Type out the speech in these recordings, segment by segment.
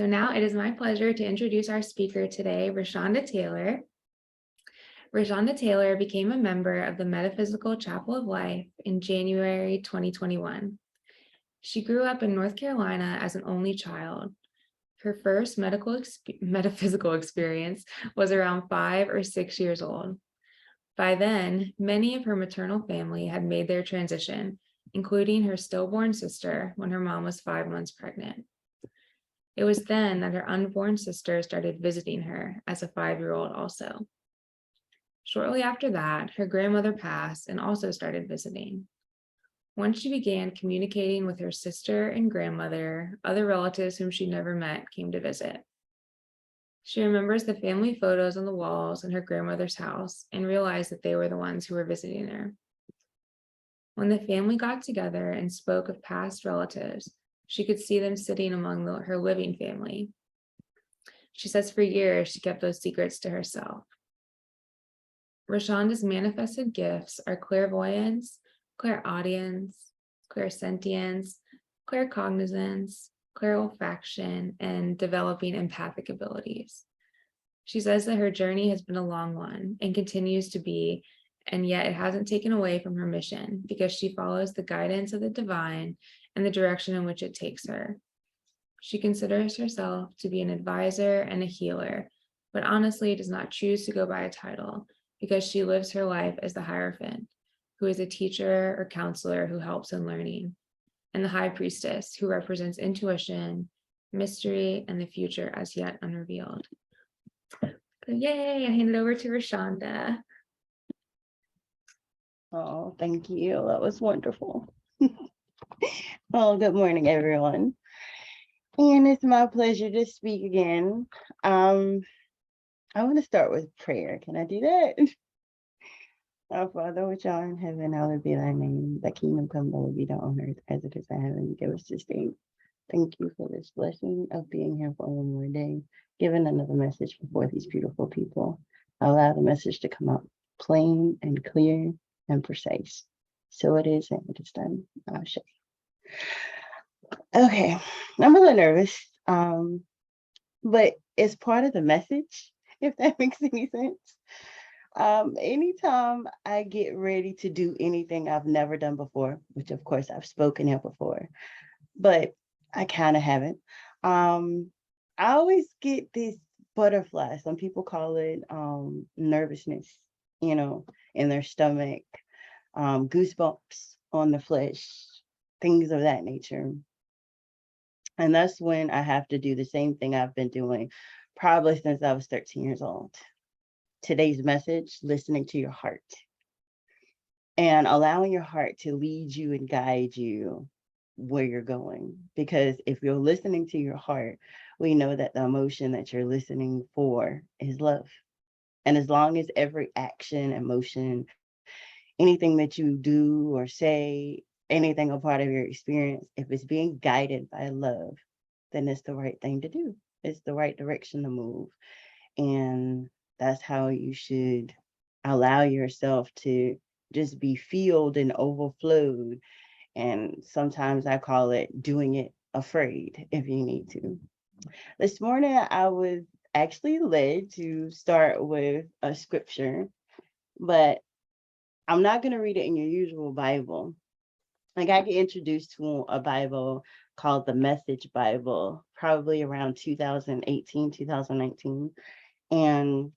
So now it is my pleasure to introduce our speaker today, Rashonda Taylor. Rashonda Taylor became a member of the Metaphysical Chapel of Life in January 2021. She grew up in North Carolina as an only child. Her first metaphysical experience was around 5 or 6 years old. By then, many of her maternal family had made their transition, including her stillborn sister when her mom was 5 months pregnant. It was then that her unborn sister started visiting her as a 5-year-old also. Shortly after that, her grandmother passed and also started visiting. Once she began communicating with her sister and grandmother, other relatives whom she never met came to visit. She remembers the family photos on the walls in her grandmother's house and realized that they were the ones who were visiting her. When the family got together and spoke of past relatives, she could see them sitting among her living family. She says for years she kept those secrets to herself. Rashonda's manifested gifts are clairvoyance, clairaudience, clairsentience, claircognizance, clairolfaction, and developing empathic abilities. She says that her journey has been a long one and continues to be, and yet it hasn't taken away from her mission because she follows the guidance of the divine and the direction in which it takes her. She considers herself to be an advisor and a healer, but honestly does not choose to go by a title because she lives her life as the Hierophant, who is a teacher or counselor who helps in learning, and the High Priestess, who represents intuition, mystery, and the future as yet unrevealed. So yay, I hand it over to Rashonda. Oh, thank you. That was wonderful. Well, good morning, everyone. And it's my pleasure to speak again. I want to start with prayer. Can I do that? Our Father, which art in heaven, hallowed be thy name. Thy kingdom come, thy will be done on earth as it is in heaven. Give us this day. Thank you for this blessing of being here for one more day, giving another message before these beautiful people. Allow the message to come out plain and clear and precise. So it is, and it is done. Ashe. Okay, I'm a little nervous, but it's part of the message, if that makes any sense. Anytime I get ready to do anything I've never done before, which of course I've spoken here before, but I kind of haven't. I always get this butterfly. Some people call it nervousness, in their stomach, goosebumps on the flesh, things of that nature. And that's when I have to do the same thing I've been doing probably since I was 13 years old. Today's message, listening to your heart and allowing your heart to lead you and guide you where you're going. Because if you're listening to your heart, we know that the emotion that you're listening for is love. And as long as every action, emotion, anything that you do or say, anything a part of your experience, if it's being guided by love, then it's the right thing to do. It's the right direction to move. And that's how you should allow yourself to just be filled and overflowed. And sometimes I call it doing it afraid if you need to. This morning, I was actually led to start with a scripture, but I'm not going to read it in your usual Bible. I got introduced to a Bible called the Message Bible, probably around 2018, 2019. And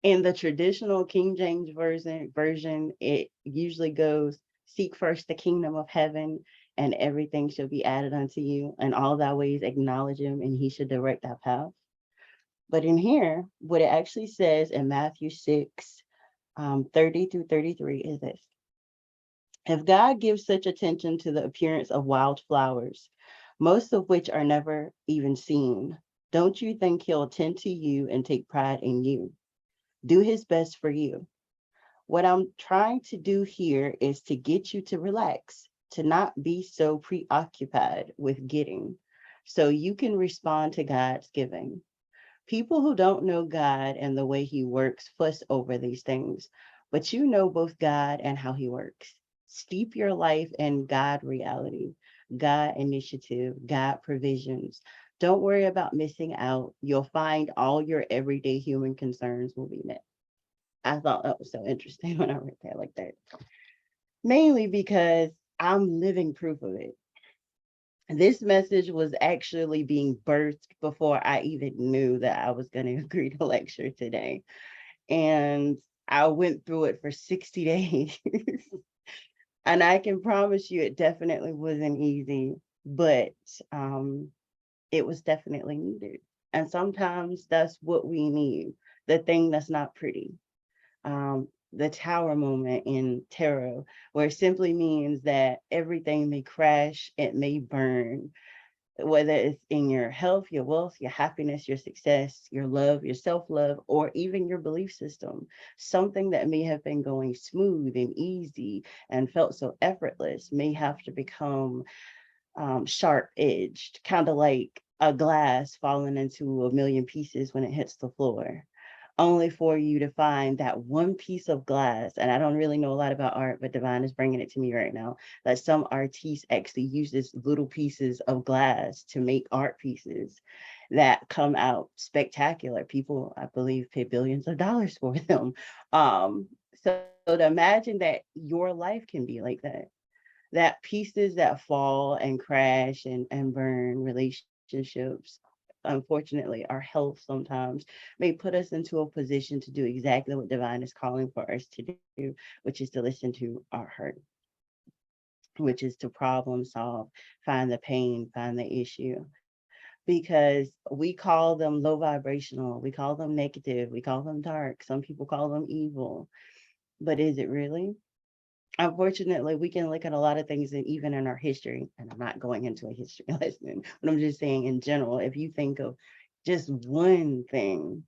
in the traditional King James version, it usually goes, seek first the kingdom of heaven and everything shall be added unto you. And all thy ways acknowledge him and he should direct thy path. But in here, what it actually says in Matthew 6, 30 through 33 is this. If God gives such attention to the appearance of wildflowers, most of which are never even seen, don't you think he'll attend to you and take pride in you? Do his best for you. What I'm trying to do here is to get you to relax, to not be so preoccupied with getting, so you can respond to God's giving. People who don't know God and the way he works fuss over these things, but you know both God and how he works. Steep your life in God reality, God initiative, God provisions. Don't worry about missing out. You'll find all your everyday human concerns will be met. I thought that was so interesting when I read that like that. Mainly because I'm living proof of it. This message was actually being birthed before I even knew that I was going to agree to lecture today. And I went through it for 60 days. And I can promise you it definitely wasn't easy, but it was definitely needed. And sometimes that's what we need, the thing that's not pretty. The tower moment in tarot, where it simply means that everything may crash, it may burn, whether it's in your health, your wealth, your happiness, your success, your love, your self love, or even your belief system. Something that may have been going smooth and easy and felt so effortless may have to become sharp edged, kind of like a glass falling into a million pieces when it hits the floor, only for you to find that one piece of glass. And I don't really know a lot about art, but Divine is bringing it to me right now, that some artists actually use this little pieces of glass to make art pieces that come out spectacular. People, I believe, pay billions of dollars for them. So to imagine that your life can be like that pieces that fall and crash and burn relationships, unfortunately, our health sometimes may put us into a position to do exactly what divine is calling for us to do, which is to listen to our heart, which is to problem solve, find the pain, find the issue. Because we call them low vibrational, we call them negative, we call them dark, some people call them evil. But is it really? Unfortunately, we can look at a lot of things, and even in our history, and I'm not going into a history lesson, but I'm just saying in general, if you think of just one thing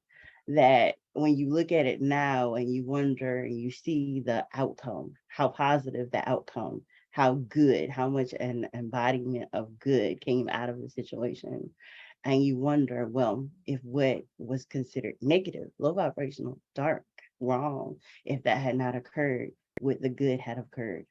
that when you look at it now and you wonder and you see the outcome, how positive the outcome, how good, how much an embodiment of good came out of the situation. And you wonder, well, if what was considered negative, low vibrational, dark, wrong, if that had not occurred, would the good had occurred?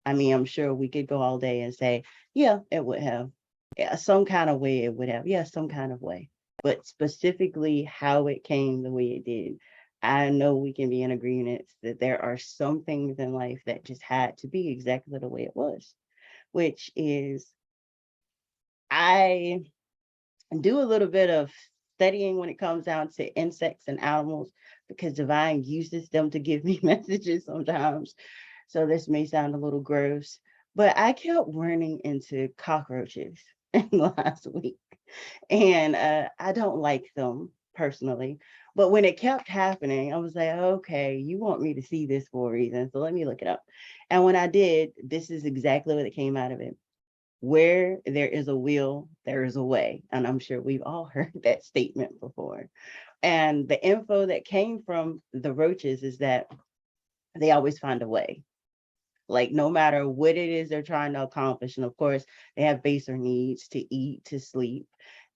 I mean, I'm sure we could go all day and say, yeah, it would have. Yeah, some kind of way it would have. Yeah, some kind of way. But specifically how it came the way it did, I know we can be in agreement that there are some things in life that just had to be exactly the way it was, which is I do a little bit of studying when it comes down to insects and animals because divine uses them to give me messages sometimes. So this may sound a little gross, but I kept running into cockroaches in the last week. And I don't like them personally. But when it kept happening, I was like, okay, you want me to see this for a reason. So let me look it up. And when I did, this is exactly what came out of it. Where there is a will, there is a way. And I'm sure we've all heard that statement before. And the info that came from the roaches is that they always find a way. Like no matter what it is they're trying to accomplish. And of course, they have baser needs to eat, to sleep,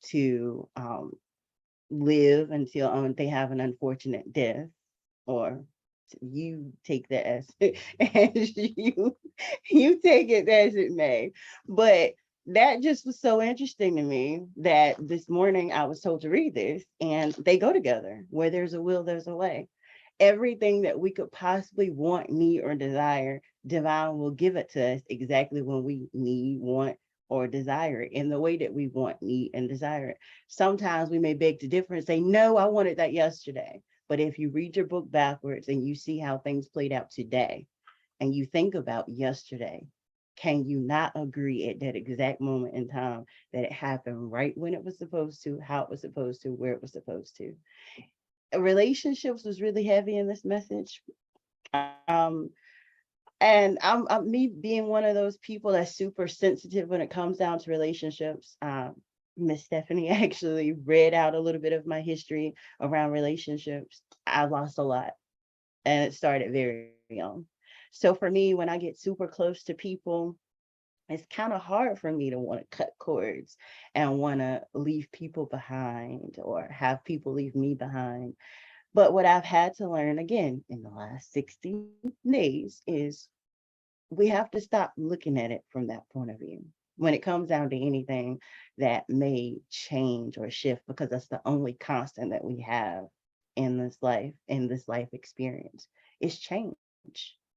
to live until they have an unfortunate death, or you take that as as you take it as it may. But that just was so interesting to me that this morning I was told to read this, and they go together. Where there's a will, there's a way. Everything that we could possibly want, need, or desire, divine will give it to us exactly when we need, want, or desire it in the way that we want, need, and desire it. Sometimes we may beg to differ and say, no, I wanted that yesterday. But if you read your book backwards and you see how things played out today, and you think about yesterday, can you not agree at that exact moment in time that it happened right when it was supposed to, how it was supposed to, where it was supposed to? Relationships was really heavy in this message. Um, and I'm me being one of those people that's super sensitive when it comes down to relationships. Miss Stephanie actually read out a little bit of my history around relationships. I lost a lot, and it started very young. So for me, when I get super close to people, it's kind of hard for me to want to cut cords and want to leave people behind or have people leave me behind. But what I've had to learn again in the last 60 days is we have to stop looking at it from that point of view. when it comes down to anything that may change or shift, because that's the only constant that we have in this life experience, is change.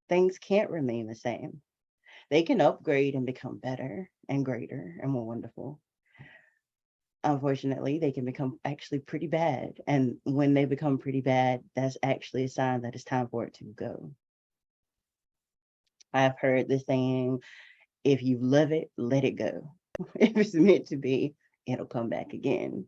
Things can't remain the same. They can upgrade and become better and greater and more wonderful. Unfortunately, they can become actually pretty bad. And when they become pretty bad, that's actually a sign that it's time for it to go. I've heard the saying, if you love it, let it go. If it's meant to be, it'll come back again.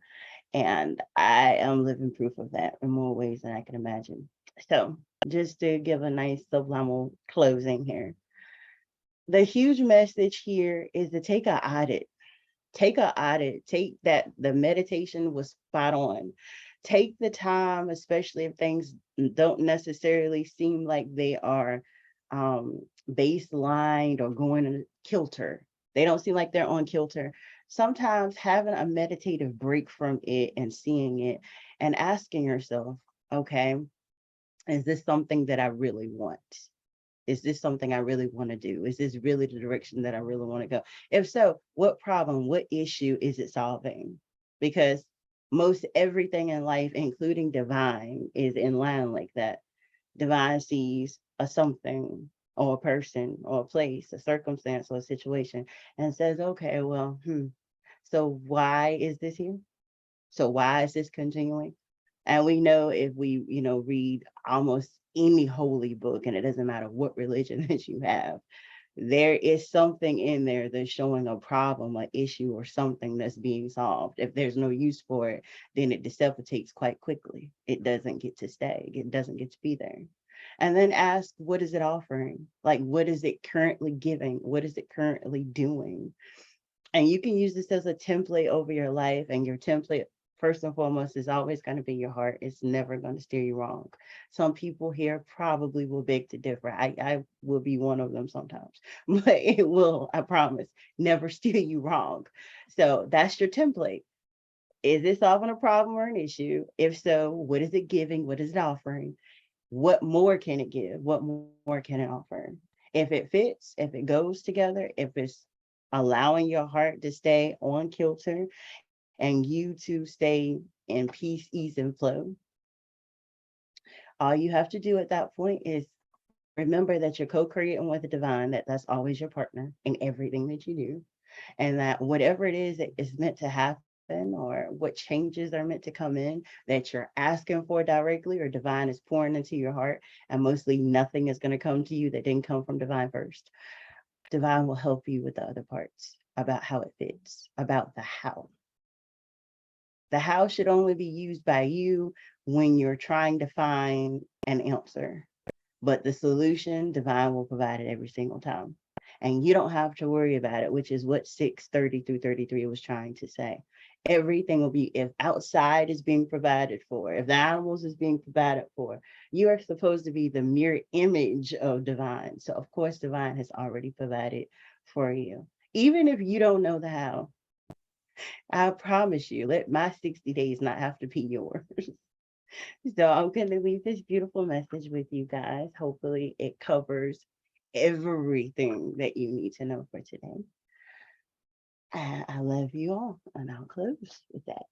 And I am living proof of that in more ways than I can imagine. So, just to give a nice subliminal closing here, the huge message here is to take an audit. Take an audit. Take that the meditation was spot on. Take the time, especially if things don't necessarily seem like they are baselined or going in kilter. They don't seem like they're on kilter. Sometimes having a meditative break from it and seeing it and asking yourself, okay, is this something that I really want? Is this something I really want to do? Is this really the direction that I really want to go? If so, what problem, what issue is it solving? Because most everything in life, including divine, is in line like that. Divine sees a something or a person or a place, a circumstance or a situation, and says, okay, well, so why is this here? So why is this continuing? And we know if we, read almost any holy book, and it doesn't matter what religion that you have, there is something in there that's showing a problem, an issue, or something that's being solved. If there's no use for it, then it dissipates quite quickly. It doesn't get to stay. It doesn't get to be there. And then ask, what is it offering? Like, what is it currently giving? What is it currently doing? And you can use this as a template over your life, and your template, first and foremost, is always going to be your heart. It's never going to steer you wrong. Some people here probably will beg to differ. I will be one of them sometimes, but it will, I promise, never steer you wrong. So that's your template. Is it solving a problem or an issue? If so, what is it giving? What is it offering? What more can it give? What more can it offer? If it fits, if it goes together, if it's allowing your heart to stay on kilter and you to stay in peace, ease, and flow, all you have to do at that point is remember that you're co-creating with the divine, that that's always your partner in everything that you do, and that whatever it is that is meant to happen or what changes are meant to come in that you're asking for directly or divine is pouring into your heart, and mostly nothing is going to come to you that didn't come from divine first. Divine will help you with the other parts about how it fits, about the how. The how should only be used by you when you're trying to find an answer, but the solution, divine will provide it every single time. And you don't have to worry about it, which is what 6:30 through 33 was trying to say. Everything will be, if outside is being provided for, if the animals is being provided for, you are supposed to be the mirror image of divine. So of course, divine has already provided for you. Even if you don't know the how, I promise you, let my 60 days not have to be yours. So I'm going to leave this beautiful message with you guys. Hopefully it covers everything that you need to know for today. I love you all, and I'll close with that.